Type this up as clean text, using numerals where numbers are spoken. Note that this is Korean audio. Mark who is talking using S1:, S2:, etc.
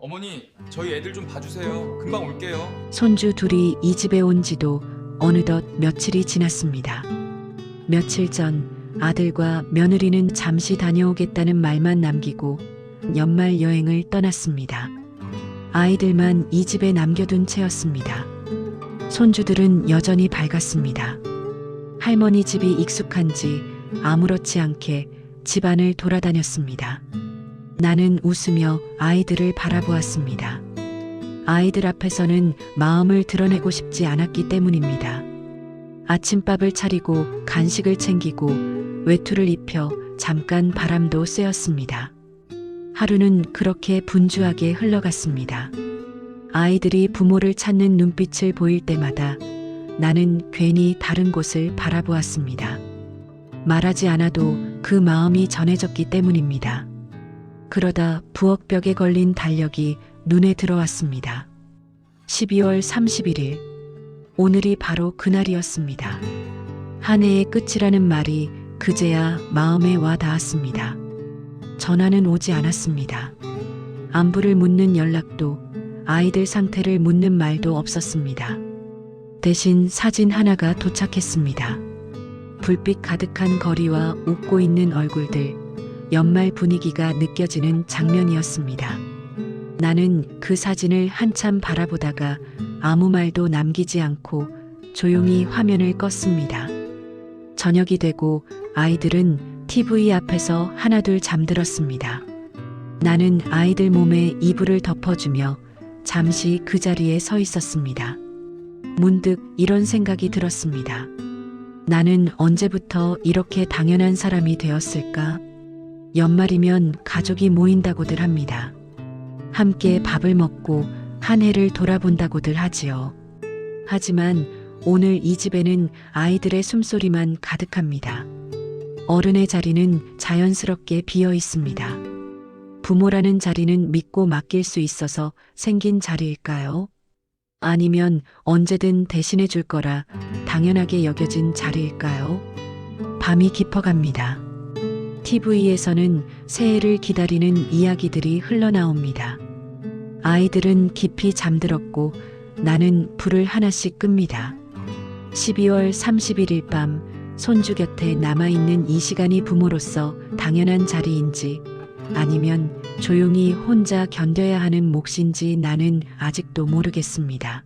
S1: 어머니, 저희 애들 좀 봐주세요. 금방 올게요.
S2: 손주 둘이 이 집에 온 지도 어느덧 며칠이 지났습니다. 며칠 전 아들과 며느리는 잠시 다녀오겠다는 말만 남기고 연말 여행을 떠났습니다. 아이들만 이 집에 남겨둔 채였습니다. 손주들은 여전히 밝았습니다. 할머니 집이 익숙한지 아무렇지 않게 집안을 돌아다녔습니다. 나는 웃으며 아이들을 바라보았습니다. 아이들 앞에서는 마음을 드러내고 싶지 않았기 때문입니다. 아침밥을 차리고 간식을 챙기고 외투를 입혀 잠깐 바람도 쐬었습니다. 하루는 그렇게 분주하게 흘러갔습니다. 아이들이 부모를 찾는 눈빛을 보일 때마다 나는 괜히 다른 곳을 바라보았습니다. 말하지 않아도 그 마음이 전해졌기 때문입니다. 그러다 부엌벽에 걸린 달력이 눈에 들어왔습니다. 12월 31일. 오늘이 바로 그날이었습니다. 한 해의 끝이라는 말이 그제야 마음에 와 닿았습니다. 전화는 오지 않았습니다. 안부를 묻는 연락도, 아이들 상태를 묻는 말도 없었습니다. 대신 사진 하나가 도착했습니다. 불빛 가득한 거리와 웃고 있는 얼굴들, 연말 분위기가 느껴지는 장면이었습니다. 나는 그 사진을 한참 바라보다가 아무 말도 남기지 않고 조용히 화면을 껐습니다. 저녁이 되고 아이들은 TV 앞에서 하나둘 잠들었습니다. 나는 아이들 몸에 이불을 덮어주며 잠시 그 자리에 서 있었습니다. 문득 이런 생각이 들었습니다. 나는 언제부터 이렇게 당연한 사람이 되었을까? 연말이면 가족이 모인다고들 합니다. 함께 밥을 먹고 한 해를 돌아본다고들 하지요. 하지만 오늘 이 집에는 아이들의 숨소리만 가득합니다. 어른의 자리는 자연스럽게 비어 있습니다. 부모라는 자리는 믿고 맡길 수 있어서 생긴 자리일까요? 아니면 언제든 대신해 줄 거라 당연하게 여겨진 자리일까요? 밤이 깊어갑니다. TV에서는 새해를 기다리는 이야기들이 흘러나옵니다. 아이들은 깊이 잠들었고 나는 불을 하나씩 끕니다. 12월 31일 밤 손주 곁에 남아있는 이 시간이 부모로서 당연한 자리인지 아니면 조용히 혼자 견뎌야 하는 몫인지 나는 아직도 모르겠습니다.